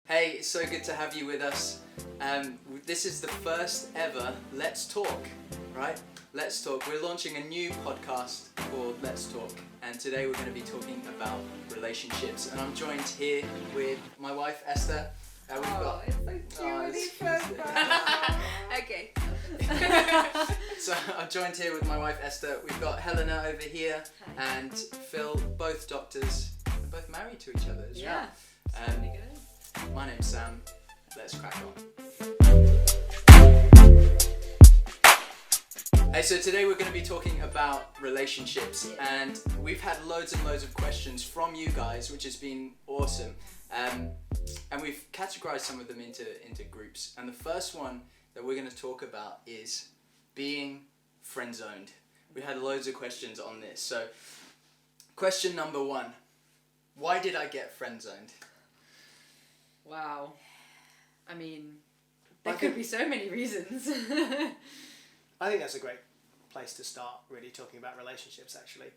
Hey, it's so good to have you with us. This is the first ever Let's Talk, right? Let's Talk. We're launching a new podcast called Let's Talk, and today we're going to be talking about relationships. And I'm joined here with my wife Esther. It's so cute. Okay. So I'm joined here with my wife Esther. We've got Helena over here. Hi. And Phil, both doctors, and both married to each other as well. Pretty good. My name's Sam. Let's crack on. Hey, so today we're going to be talking about relationships, and we've had loads and loads of questions from you guys, which has been awesome. And we've categorized some of them into groups. And the first one that we're going to talk about is being friend-zoned. We had loads of questions on this. So, question number 1. Why did I get friend-zoned? Wow. I mean, there could be so many reasons. I think that's a great place to start really talking about relationships actually,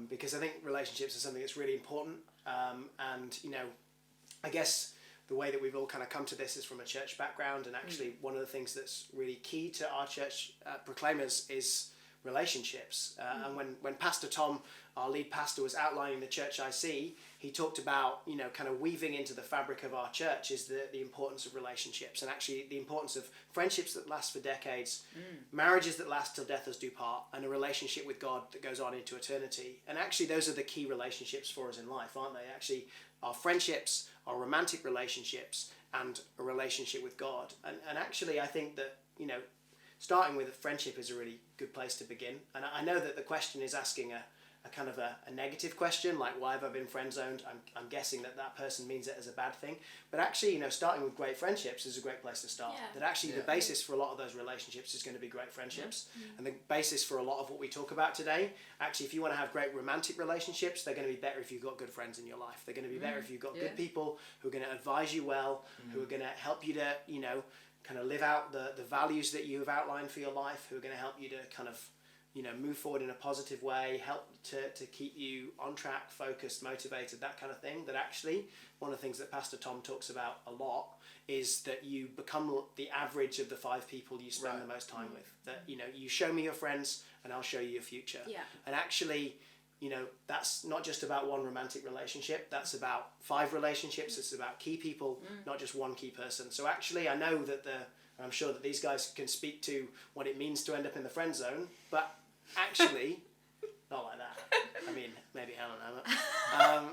because I think relationships are something that's really important, and I guess the way that we've all kind of come to this is from a church background, and actually one of the things that's really key to our church proclaimers is relationships. And when Pastor Tom, our lead pastor, was outlining the church IC, he talked about, kind of weaving into the fabric of our church is the importance of relationships, and actually the importance of friendships that last for decades, marriages that last till death us do part, and a relationship with God that goes on into eternity. And actually those are the key relationships for us in life, aren't they? Actually, our friendships, our romantic relationships, and a relationship with God. And actually I think that, starting with a friendship is a really good place to begin. And I know that the question is asking a kind of a negative question, like why have I been friend zoned? I'm guessing that person means it as a bad thing. But actually, starting with great friendships is a great place to start. Yeah. That actually the basis for a lot of those relationships is going to be great friendships. Mm-hmm. And the basis for a lot of what we talk about today, actually, if you want to have great romantic relationships, they're going to be better if you've got good friends in your life. They're going to be better if you've got good people who are going to advise you well, who are going to help you to, kind of live out the values that you have outlined for your life, who are going to help you to kind of move forward in a positive way, help to keep you on track, focused, motivated, that kind of thing. That actually, one of the things that Pastor Tom talks about a lot is that you become the average of the 5 people you spend the most time with. That, you show me your friends and I'll show you your future. Yeah. And actually, that's not just about one romantic relationship, that's about 5 relationships, it's about key people, not just one key person. So actually, I know that I'm sure that these guys can speak to what it means to end up in the friend zone, but actually, not like that. I mean, maybe Helen.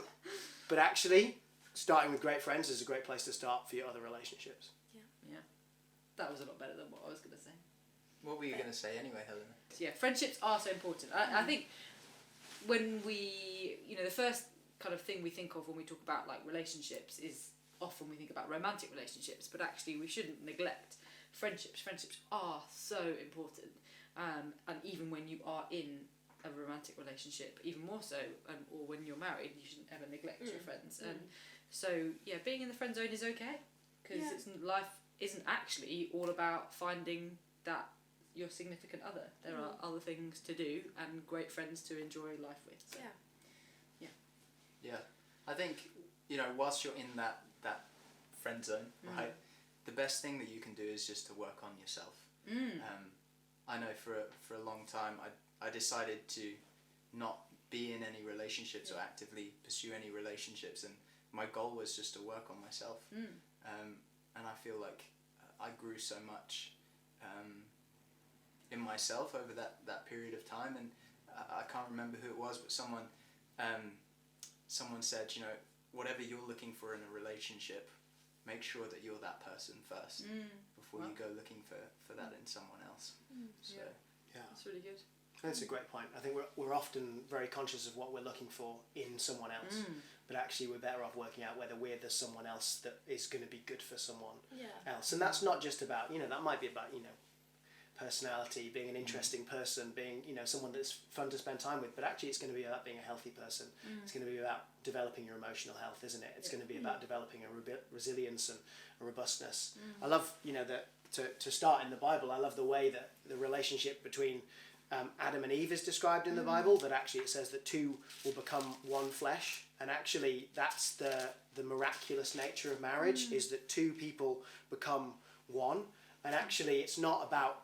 But actually, starting with great friends is a great place to start for your other relationships. Yeah. That was a lot better than what I was going to say. What were you going to say anyway, Helena? Yeah, friendships are so important. I think when we, the first kind of thing we think of when we talk about like relationships is often we think about romantic relationships, but actually we shouldn't neglect friendships. Friendships are so important. And even when you are in a romantic relationship, even more so, or when you're married, you shouldn't ever neglect your friends. And so, being in the friend zone is okay, because life isn't actually all about finding that your significant other. There are other things to do and great friends to enjoy life with. So. Yeah. I think, whilst you're in that friend zone, right, the best thing that you can do is just to work on yourself. I know for a long time I decided to not be in any relationships or actively pursue any relationships, and my goal was just to work on myself. And I feel like I grew so much in myself over that period of time, and I can't remember who it was, but someone said, whatever you're looking for in a relationship, make sure that you're that person first before you go looking for that in someone else. So that's really good. That's a great point. I think we're often very conscious of what we're looking for in someone else, but actually we're better off working out whether we're the someone else that is going to be good for someone else. And that's not just about, that might be about, personality, being an interesting person, being, someone that's fun to spend time with, but actually it's going to be about being a healthy person. It's going to be about developing your emotional health, isn't it? It's going to be about developing a resilience and a robustness. I love, that to start in the Bible, I love the way that the relationship between Adam and Eve is described in the Bible, that actually it says that two will become one flesh, and actually that's the miraculous nature of marriage, is that two people become one, and actually it's not about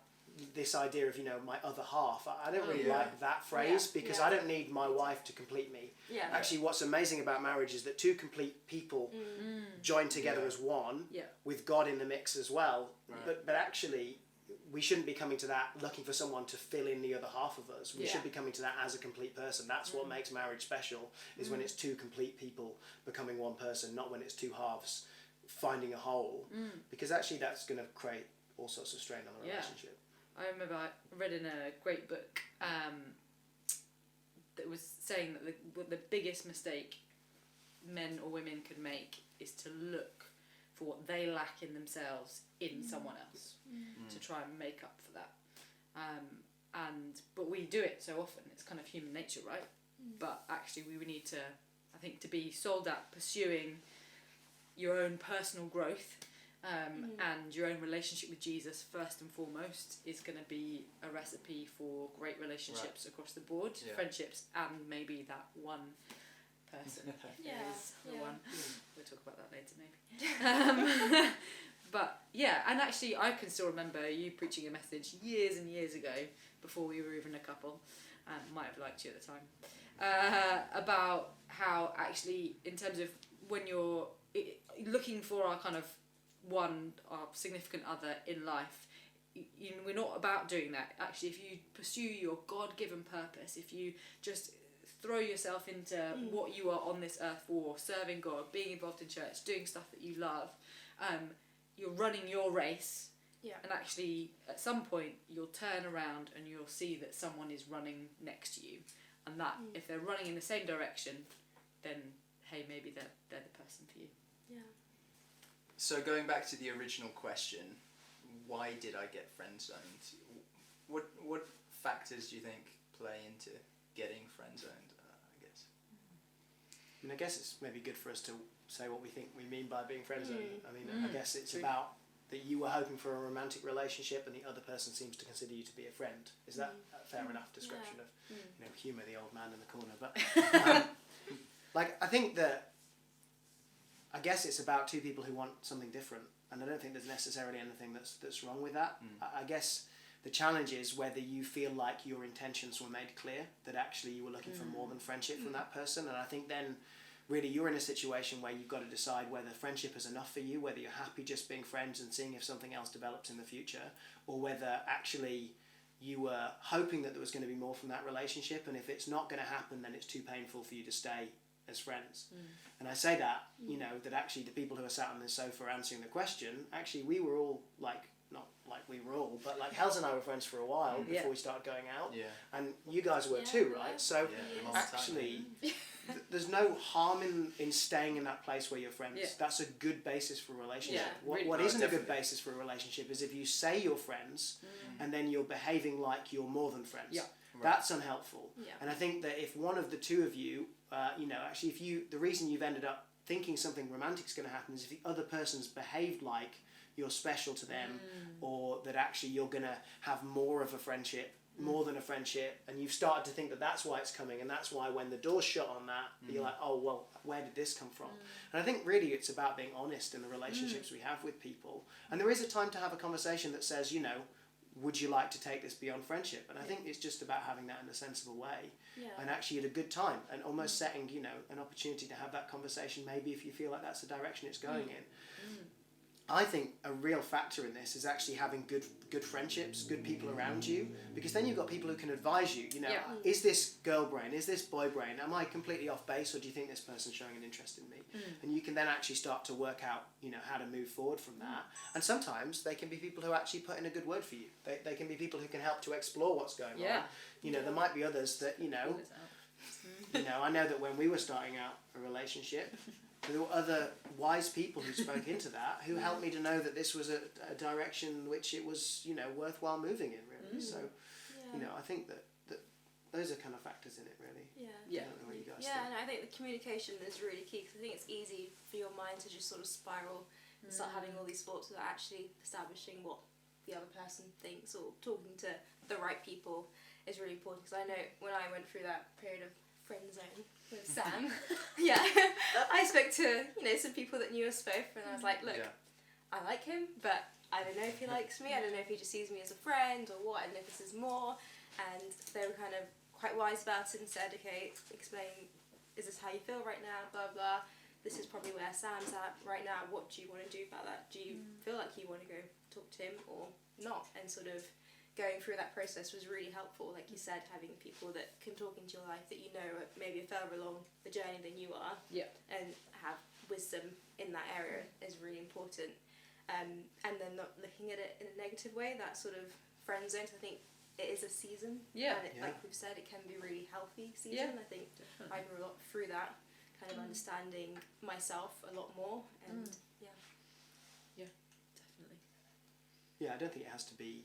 this idea of, you know, my other half. I don't really like that phrase, because I don't need my wife to complete me. Actually, what's amazing about marriage is that two complete people join together as one, with God in the mix as well. But actually, we shouldn't be coming to that looking for someone to fill in the other half of us. We should be coming to that as a complete person. That's what makes marriage special, is when it's two complete people becoming one person, not when it's two halves finding a whole. Because actually that's going to create all sorts of strain on the relationship. I remember I read in a great book that was saying that the biggest mistake men or women could make is to look for what they lack in themselves in someone else to try and make up for that. But we do it so often, it's kind of human nature, right? But actually we need to, I think, to be sold at pursuing your own personal growth and your own relationship with Jesus first and foremost is going to be a recipe for great relationships across the board, friendships, and maybe that one person is the one. We'll talk about that later maybe. But yeah, and actually I can still remember you preaching a message years and years ago, before we were even a couple, and might have liked you at the time, about how actually in terms of when you're looking for our kind of our significant other in life, we're not about doing that. Actually, if you pursue your God-given purpose, if you just throw yourself into what you are on this earth for, serving God, being involved in church, doing stuff that you love, you're running your race, and actually at some point you'll turn around and you'll see that someone is running next to you, and that if they're running in the same direction, then hey, maybe they're the person for you. So going back to the original question, why did I get friend zoned? What factors do you think play into getting friend zoned? I guess. I guess it's maybe good for us to say what we think we mean by being friend zoned. I guess it's about that you were hoping for a romantic relationship and the other person seems to consider you to be a friend. Is that a fair enough description of humour the old man in the corner? But I think that. I guess it's about two people who want something different, and I don't think there's necessarily anything that's wrong with that. I guess the challenge is whether you feel like your intentions were made clear, that actually you were looking for more than friendship from that person, and I think then really you're in a situation where you've got to decide whether friendship is enough for you, whether you're happy just being friends and seeing if something else develops in the future, or whether actually you were hoping that there was going to be more from that relationship, and if it's not going to happen, then it's too painful for you to stay as friends. And I say that, that actually the people who are sat on this sofa answering the question, actually we were all not like we were all, but like Hels and I were friends for a while before we started going out, and you guys were too, right? So actually there's no harm in staying in that place where you're friends. That's a good basis for a relationship. What isn't a good basis for a relationship is if you say you're friends and then you're behaving like you're more than friends. That's unhelpful. And I think that if one of the two of you, actually the reason you've ended up thinking something romantic is going to happen is if the other person's behaved like you're special to them, or that actually you're going to have more of a friendship, more than a friendship, and you've started to think that that's why it's coming, and that's why when the door's shut on that, you're like, oh, well, where did this come from? And I think really it's about being honest in the relationships we have with people. And there is a time to have a conversation that says, would you like to take this beyond friendship? And I think it's just about having that in a sensible way, and actually at a good time, and almost setting, an opportunity to have that conversation, maybe if you feel like that's the direction it's going in. I think a real factor in this is actually having good friendships, good people around you, because then you've got people who can advise you, is this girl brain, is this boy brain, am I completely off base, or do you think this person's showing an interest in me? And you can then actually start to work out, how to move forward from that. And sometimes they can be people who actually put in a good word for you. They can be people who can help to explore what's going on. There might be others that, I know that when we were starting out a relationship, there were other wise people who spoke into that, who helped me to know that this was a direction which it was, worthwhile moving in, really. So, I think that those are kind of factors in it, really. I don't know what you guys think. And I think the communication is really key, because I think it's easy for your mind to just sort of spiral and start having all these thoughts without actually establishing what the other person thinks or talking to the right people. is really important, because I know when I went through that period of friend zone with Sam, yeah, I spoke to, you know, some people that knew us both, and I was like, look, I like him, but I don't know if he likes me, I don't know if he just sees me as a friend or what, I don't know if this is more, and they were kind of quite wise about it and said, okay, explain, is this how you feel right now, blah blah, this is probably where Sam's at right now, what do you want to do about that, do you feel like you want to go talk to him or not, and sort of going through that process was really helpful, like you said, having people that can talk into your life that you know are maybe further along the journey than you are, and have wisdom in that area is really important, and then not looking at it in a negative way, that sort of friend zone, I think it is a season, and it, like we've said, it can be a really healthy season. I think I grew a lot through that, kind of understanding myself a lot more, and Definitely. Yeah, I don't think it has to be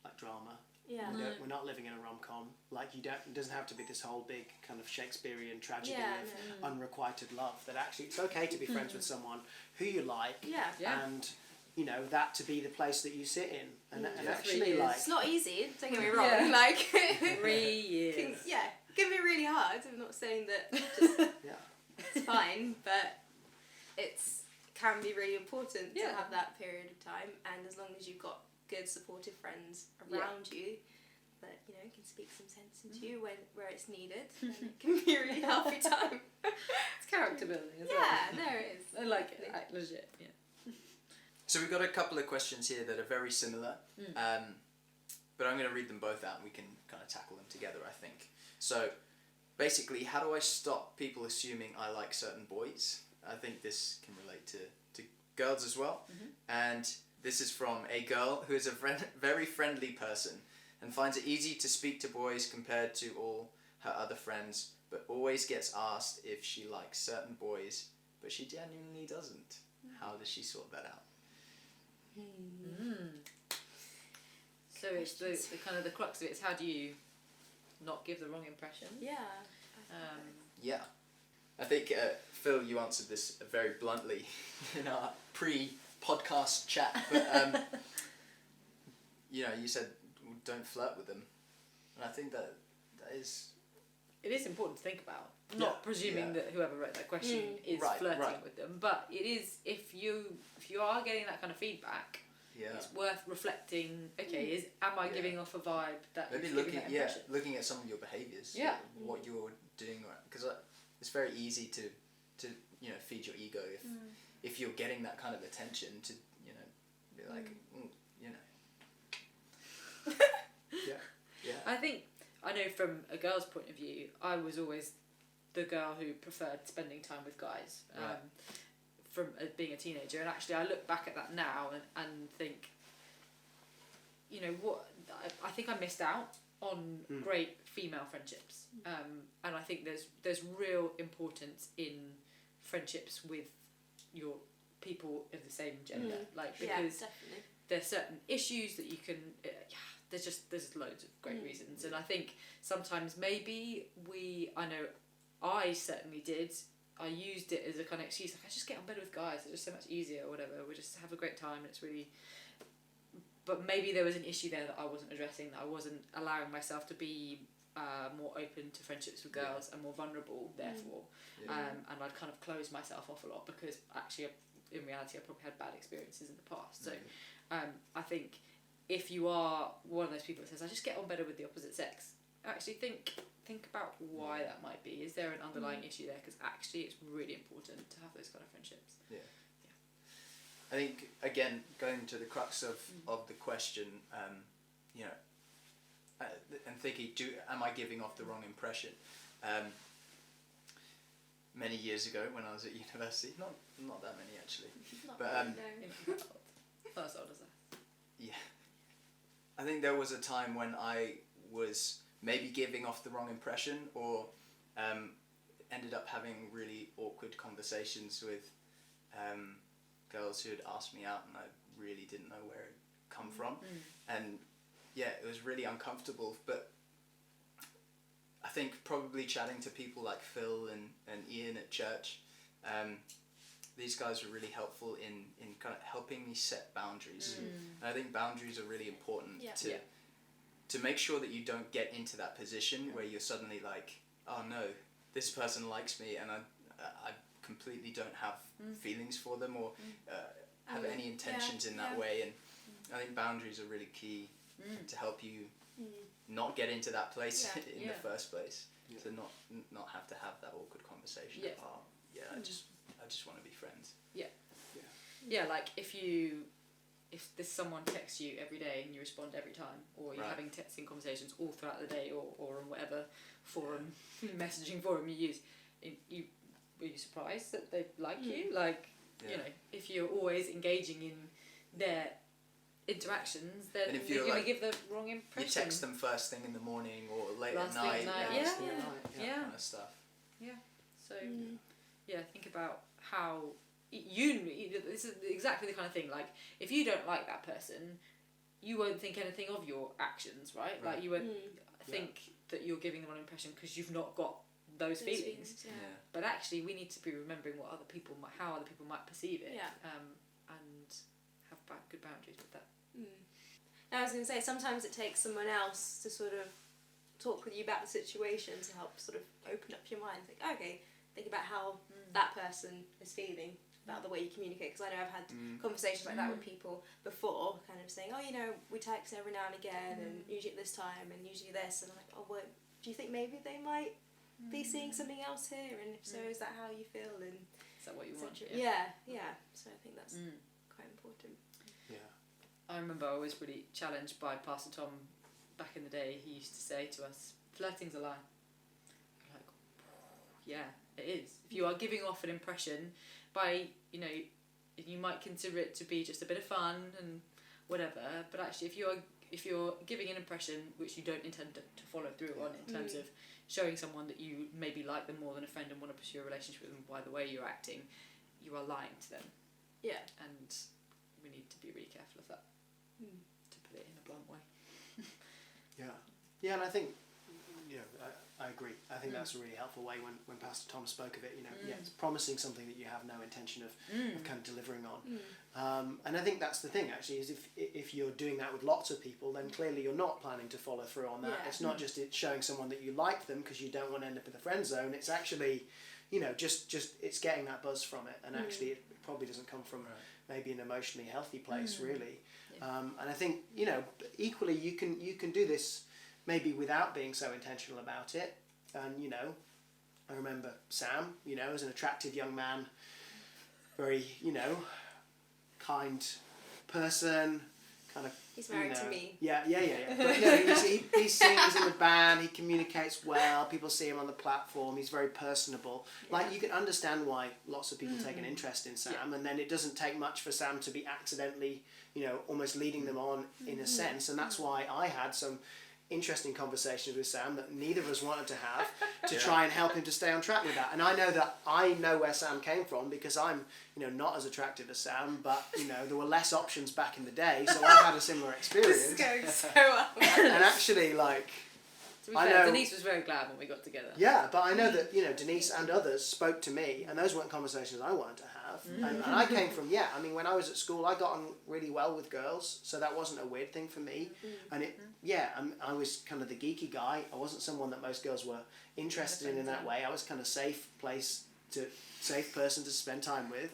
like drama. Yeah. We're not living in a rom-com. Like, it doesn't have to be this whole big kind of Shakespearean tragedy of unrequited love. That actually it's okay to be friends with someone who you like, and you know that to be the place that you sit in, and actually like it's not easy. Don't get me wrong. Like 3 years. It can be really hard. I'm not saying that just, it's fine, but it's can be really important to have that period of time, and as long as you've got good supportive friends around you that, you know, can speak some sense into you where it's needed, and it can be a really healthy time. It's character building as well. Yeah, no, it is. I like it, like, legit, So we've got a couple of questions here that are very similar, but I'm going to read them both out and we can kind of tackle them together, I think. So basically, how do I stop people assuming I like certain boys? I think this can relate to girls as well. And this is from a girl who is a very friendly person and finds it easy to speak to boys compared to all her other friends, but always gets asked if she likes certain boys, but she genuinely doesn't. How does she sort that out? So it's the kind of the crux of it is how do you not give the wrong impression? Yeah. I think, Phil, you answered this very bluntly in our pre-podcast chat, but you know, you said don't flirt with them, and I think that is... It is important to think about, not presuming that whoever wrote that question is flirting with them, but it is, if you are getting that kind of feedback, it's worth reflecting, okay, am I giving off a vibe that maybe is looking giving that impression? looking at some of your behaviours, what you're doing, because it's very easy to you know, feed your ego if you're getting that kind of attention to, you know, be like, you know. I think, I know from a girl's point of view, I was always the girl who preferred spending time with guys from being a teenager, and actually I look back at that now and think, you know, what I think I missed out on great female friendships, and I think there's real importance in friendships with your people of the same gender, like, because there's certain issues that you can there's loads of great reasons, and I think sometimes maybe I certainly did, I used it as a kind of excuse, like I just get on better with guys, it's just so much easier or whatever, we just have a great time and it's really, but maybe there was an issue there that I wasn't addressing, that I wasn't allowing myself to be more open to friendships with girls and more vulnerable, therefore, and I'd kind of closed myself off a lot because actually in reality I probably had bad experiences in the past. So I think if you are one of those people that says I just get on better with the opposite sex, actually think about why that might be. Is there an underlying issue there? Because actually it's really important to have those kind of friendships. I think, again, going to the crux of the question, you know, and thinking, am I giving off the wrong impression? Many years ago when I was at university, not that many actually, Not as old as that. Yeah. I think there was a time when I was maybe giving off the wrong impression, or ended up having really awkward conversations with girls who had asked me out and I really didn't know where it come from, and it was really uncomfortable, but I think probably chatting to people like Phil and Ian at church, these guys were really helpful in kind of helping me set boundaries. And I think boundaries are really important to make sure that you don't get into that position where you're suddenly like, oh no, this person likes me and I completely don't have feelings for them or have any intentions in that way. And I think boundaries are really key to help you not get into that place in the first place. To not have to have that awkward conversation. I just want to be friends. Yeah, like if there's someone texts you every day and you respond every time, or you're having texting conversations all throughout the day, or on whatever forum, messaging forum you use, were you surprised that they like you? Like, you know, if you're always engaging in their interactions, then you're going to give the wrong impression. You text them first thing in the morning or late Last at night. thing at night. Kind of stuff. Yeah. So, think about how this is exactly the kind of thing, like, if you don't like that person, you won't think anything of your actions, right? Like, you won't think that you're giving the wrong impression because you've not got those feelings. But actually, we need to be remembering how other people might perceive it, and have good boundaries with that. Now, I was going to say, sometimes it takes someone else to sort of talk with you about the situation to help sort of open up your mind. Think, okay, think about how that person is feeling about the way you communicate. Because I know I've had conversations like that with people before, kind of saying, oh, you know, we text every now and again, and usually at this time, and usually this. And I'm like, oh, well, do you think maybe they might be seeing something else here? And if so, is that how you feel? And is that what you want? Yeah. So I think that's quite important. I remember I was really challenged by Pastor Tom back in the day. He used to say to us, flirting's a lie. I'm like, yeah, it is. If you are giving off an impression by, you know, you might consider it to be just a bit of fun and whatever, but actually if you're giving an impression which you don't intend to follow through on, in terms of showing someone that you maybe like them more than a friend and want to pursue a relationship with them by the way you're acting, you are lying to them. Yeah. And we need to be really careful of that. To put it in a blunt way. And I think, I agree. I think that's a really helpful way when Pastor Tom spoke of it. It's promising something that you have no intention of kind of delivering on. And I think that's the thing, actually, is if you're doing that with lots of people, then clearly you're not planning to follow through on that. It's not just showing someone that you like them because you don't want to end up in the friend zone. It's actually, just it's getting that buzz from it, and actually it probably doesn't come from maybe an emotionally healthy place, really. And I think, equally you can do this maybe without being so intentional about it. And, I remember Sam, as an attractive young man, very, kind person, kind of... He's married to me. Yeah. But no, he sings in the band, he communicates well, people see him on the platform, he's very personable. Like, you can understand why lots of people take an interest in Sam, and then it doesn't take much for Sam to be accidentally, almost leading them on in a sense, and that's why I had some interesting conversations with Sam that neither of us wanted to have to try and help him to stay on track with that. And I know where Sam came from because I'm, not as attractive as Sam, but, there were less options back in the day, so I've had a similar experience. This is going so well. And actually, like... To be fair, Denise was very glad when we got together. Yeah, but I know that, Denise and others spoke to me, and those weren't conversations I wanted to have. And I came from, when I was at school, I got on really well with girls, so that wasn't a weird thing for me. And I was kind of the geeky guy. I wasn't someone that most girls were interested in that way. I was kind of safe person to spend time with.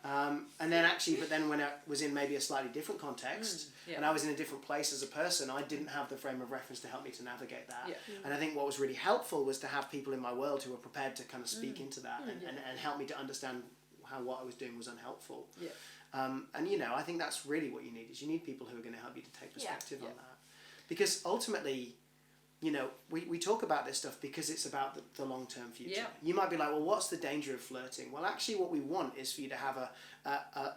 And then but then when I was in maybe a slightly different context, and I was in a different place as a person, I didn't have the frame of reference to help me to navigate that. And I think what was really helpful was to have people in my world who were prepared to kind of speak into that and help me to understand how what I was doing was unhelpful. And I think that's really what you need, is you need people who are going to help you to take perspective on that. Because ultimately, we talk about this stuff because it's about the long-term future. You might be like, well, what's the danger of flirting? Well, actually what we want is for you to have a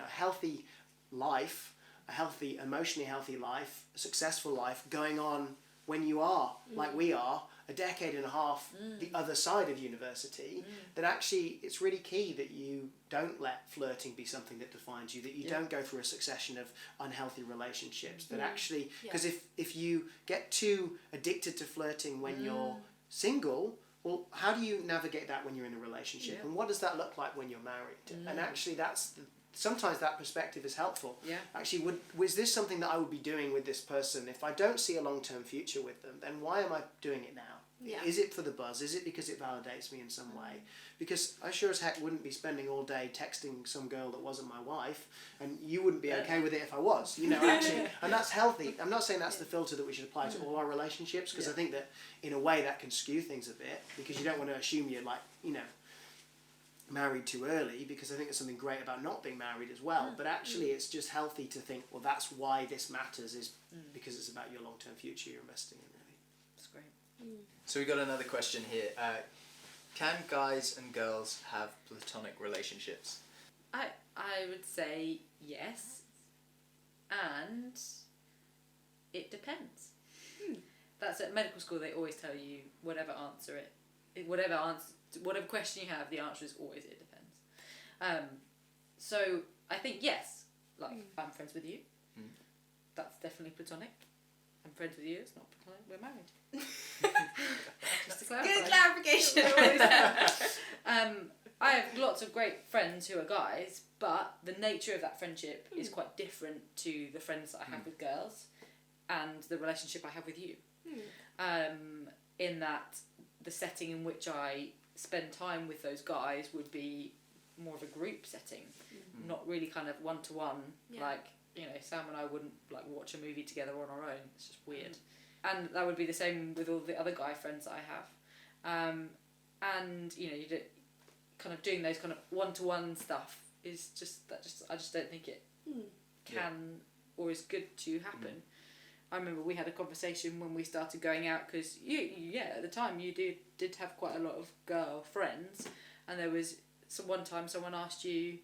healthy life, a healthy, emotionally healthy life, a successful life going on when you are, like we are, a decade and a half the other side of university, that actually it's really key that you don't let flirting be something that defines you, that you don't go through a succession of unhealthy relationships, that actually, because if you get too addicted to flirting when you're single, well, how do you navigate that when you're in a relationship? Yeah. And what does that look like when you're married? And actually sometimes that perspective is helpful. Yeah. Actually, was this something that I would be doing with this person? If I don't see a long-term future with them, then why am I doing it now? Yeah. Is it for the buzz? Is it because it validates me in some way? Because I sure as heck wouldn't be spending all day texting some girl that wasn't my wife, and you wouldn't be okay with it if I was, actually. And that's healthy. I'm not saying that's the filter that we should apply to all our relationships, because I think that in a way that can skew things a bit, because you don't want to assume you're married too early, because I think there's something great about not being married as well. But actually it's just healthy to think, well, that's why this matters, is because it's about your long-term future you're investing in, really. That's great. So we got another question here. Can guys and girls have platonic relationships? I would say yes, and it depends. That's at medical school. They always tell you whatever question you have, the answer is always it depends. So I think yes. Like I'm friends with you. That's definitely platonic. I'm friends with you. It's not platonic. We're married. Just to clarify. Good clarification. I have lots of great friends who are guys, but the nature of that friendship is quite different to the friends that I have with girls and the relationship I have with you. In that the setting in which I spend time with those guys would be more of a group setting, not really kind of one-to-one. Like, Sam and I wouldn't like watch a movie together on our own. It's just weird. And that would be the same with all the other guy friends that I have. And you kind of doing those kind of one-to-one stuff is I just don't think it can or is good to happen. I remember we had a conversation when we started going out, because at the time you did have quite a lot of girl friends, and there was one time someone asked you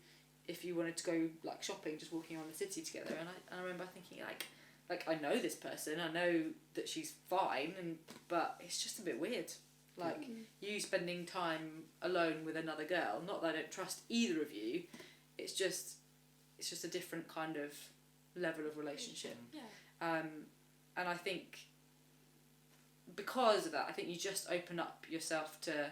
if you wanted to go like shopping, just walking around the city together, and I remember thinking like I know this person, I know that she's fine, but it's just a bit weird. Like you spending time alone with another girl. Not that I don't trust either of you. It's just a different kind of level of relationship. And I think because of that, I think you just open up yourself to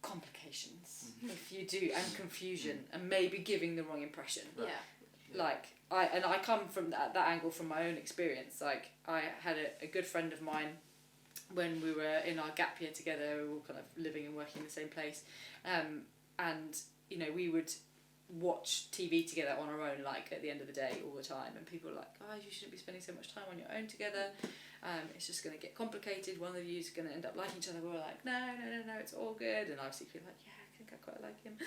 complications if you do, and confusion, and maybe giving the wrong impression. Like I come from that angle from my own experience. Like I had a good friend of mine when we were in our gap year together. We were all kind of living and working in the same place, and we would watch TV together on our own, like at the end of the day all the time, and people were like, oh, you shouldn't be spending so much time on your own together, it's just going to get complicated, one of you is going to end up liking each other. We were like, no, it's all good, and I was secretly like, yeah, I think I quite like him.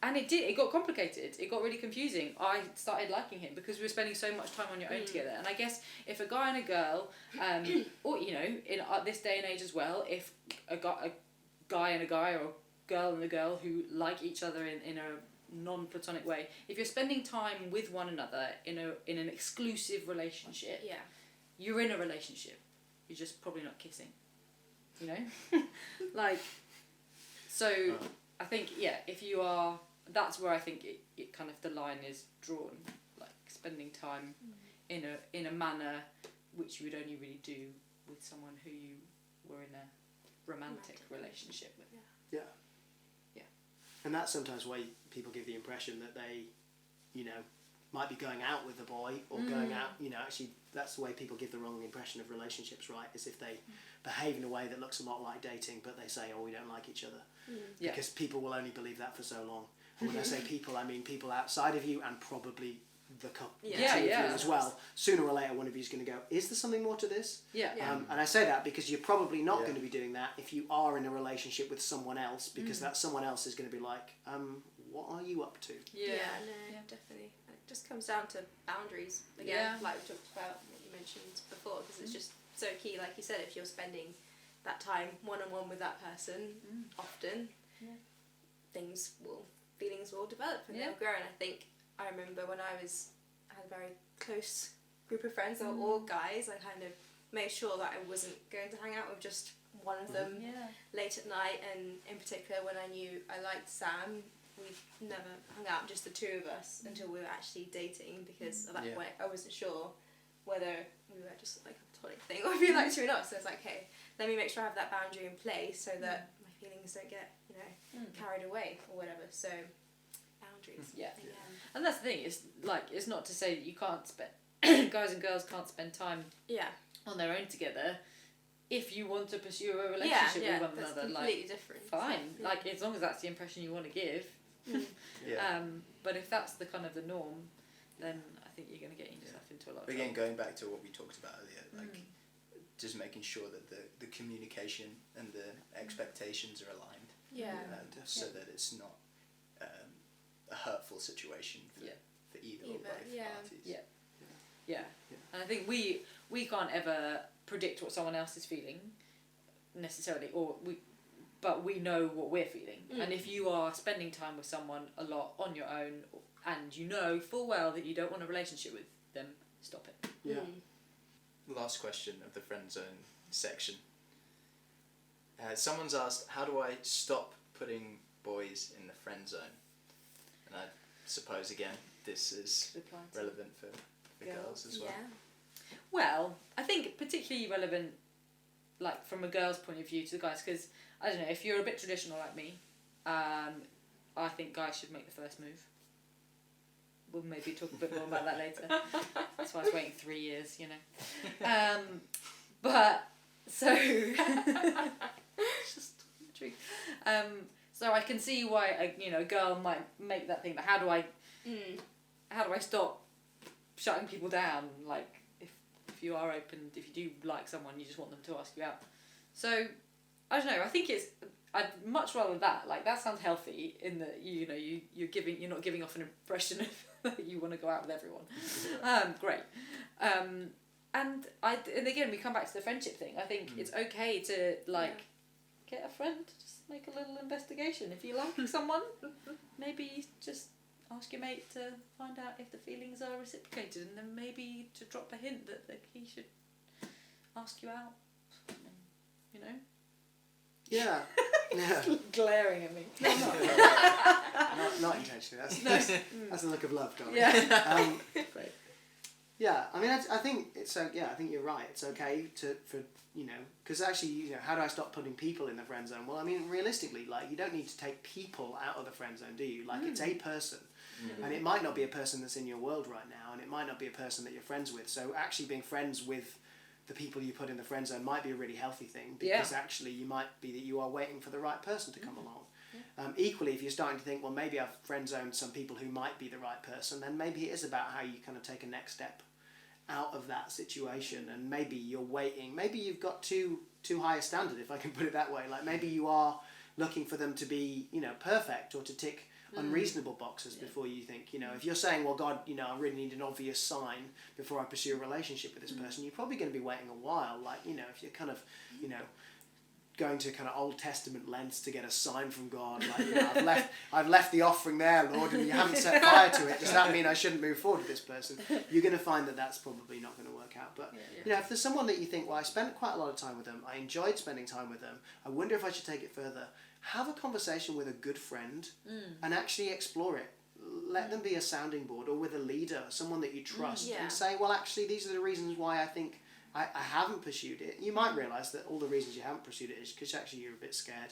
And it got complicated, it got really confusing. I started liking him because we were spending so much time on your own together. And I guess if a guy and a girl, or in this day and age as well, if a guy and a guy, or girl and a girl who like each other in a non-platonic way, if you're spending time with one another in an exclusive relationship, you're in a relationship, you're just probably not kissing, like, so I think if you are, that's where I think it kind of the line is drawn, like spending time in a manner which you would only really do with someone who you were in a romantic relationship with. And that's sometimes why people give the impression that they, might be going out with the boy, or going out, actually that's the way people give the wrong impression of relationships, right? Is if they behave in a way that looks a lot like dating, but they say, oh, we don't like each other. Because people will only believe that for so long. And when I say people, I mean people outside of you, and probably the couple as well. Sooner or later, one of you is going to go, is there something more to this? And I say that because you're probably not going to be doing that if you are in a relationship with someone else, because that someone else is going to be like, what are you up to? Definitely. It just comes down to boundaries again, like we talked about, what you mentioned before, because it's just so key. Like you said, if you're spending that time one-on-one with that person often, feelings will develop and they'll grow. And I think I remember when I had a very close group of friends that were all guys, I kind of made sure that I wasn't going to hang out with just one of them late at night. And in particular, when I knew I liked Sam, we never hung out, just the two of us, until we were actually dating, because at that point I wasn't sure whether we were just like a platonic thing, or if you like true enough. So it's like, okay, let me make sure I have that boundary in place so that my feelings don't get, carried away or whatever. So boundaries. Yeah. Again. And that's the thing. It's not to say that you can't spend guys and girls can't spend time on their own together. If you want to pursue a relationship with one that's another, completely different. fine. Yeah. Like as long as that's the impression you want to give. But if that's the kind of the norm, then I think you're going to get yourself into a lot of Again, trouble. going back to what we talked about earlier, like just making sure that the communication and the expectations are aligned. Yeah. So that it's not a hurtful situation for either or both parties. Yeah. And I think we can't ever predict what someone else is feeling necessarily, but we know what we're feeling. And if you are spending time with someone a lot on your own, and you know full well that you don't want a relationship with them, stop it. Yeah. Last question of the friend zone section. Someone's asked, how do I stop putting boys in the friend zone? And I suppose again this is relevant for girls as well. Yeah. Well, I think particularly relevant, like from a girl's point of view to the guys, because I don't know, if you're a bit traditional like me, I think guys should make the first move. We'll maybe talk a bit more about that later. That's why I was waiting 3 years, But so it's just the truth. So I can see why a girl might make that thing. But how do I stop shutting people down? Like if you are open, if you do like someone, you just want them to ask you out. So I don't know. I think I'd much rather that. Like that sounds healthy in that you're not giving off an impression of that you want to go out with everyone. Great. And again we come back to the friendship thing. I think it's okay to get a friend, just make a little investigation. If you like someone, maybe just ask your mate to find out if the feelings are reciprocated, and then maybe to drop a hint that he should ask you out. Yeah. Glaring at me. Not intentionally. That's a look of love, darling. Yeah. Great. Yeah, I mean, I think it's I think you're right. It's okay because actually, how do I stop putting people in the friend zone? Well, I mean, realistically, like you don't need to take people out of the friend zone, do you? Like it's a person, and it might not be a person that's in your world right now, and it might not be a person that you're friends with. So actually, being friends with the people you put in the friend zone might be a really healthy thing, because actually you might be that you are waiting for the right person to come along. Equally, if you're starting to think, well, maybe I've friend zoned some people who might be the right person, then maybe it is about how you kind of take a next step out of that situation, and maybe you're waiting. Maybe you've got too high a standard, if I can put it that way. Like maybe you are looking for them to be, perfect or to tick unreasonable boxes before you think, if you're saying, well, God, I really need an obvious sign before I pursue a relationship with this person, you're probably going to be waiting a while. Like, if you're kind of, going to kind of Old Testament lengths to get a sign from God, like, I've left the offering there, Lord, and you haven't set fire to it. Does that mean I shouldn't move forward with this person? You're going to find that that's probably not going to work out. But if there's someone that you think, well, I spent quite a lot of time with them, I enjoyed spending time with them, I wonder if I should take it further. Have a conversation with a good friend and actually explore it. Let them be a sounding board, or with a leader, someone that you trust, and say, well, actually, these are the reasons why I think I haven't pursued it. You might realise that all the reasons you haven't pursued it is because actually you're a bit scared,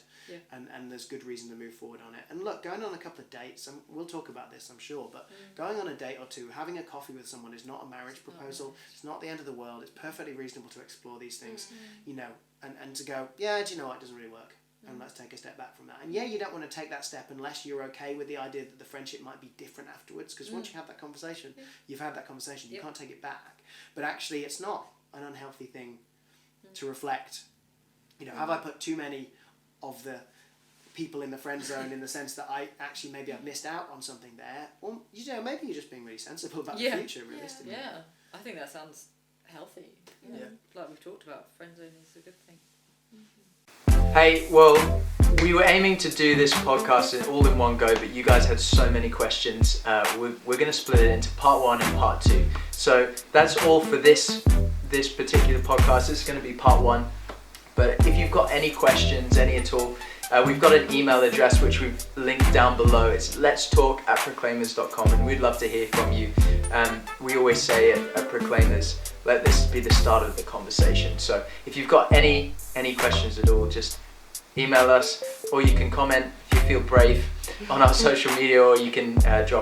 and there's good reason to move forward on it. And look, going on a couple of dates, and we'll talk about this, I'm sure, but going on a date or two, having a coffee with someone is not a marriage proposal. It's not the end of the world. It's perfectly reasonable to explore these things, and to go, do you know what, it doesn't really work. And let's take a step back from that. And you don't want to take that step unless you're okay with the idea that the friendship might be different afterwards, because once you have that conversation, you've had that conversation, you can't take it back. But actually, it's not an unhealthy thing to reflect. Have I put too many of the people in the friend zone in the sense that maybe I've missed out on something there? Or, maybe you're just being really sensible about the future, realistically. Yeah, I think that sounds healthy. Like we've talked about, friend zone is a good thing. Hey, well, we were aiming to do this podcast all in one go, but you guys had so many questions. We're going to split it into part 1 and part 2. So that's all for this particular podcast. It's going to be part 1. But if you've got any questions, any at all, we've got an email address which we've linked down below. It's letstalk@proclaimers.com, and we'd love to hear from you. We always say at Proclaimers, let this be the start of the conversation. So if you've got any questions at all, just email us, or you can comment if you feel brave on our social media, or you can drop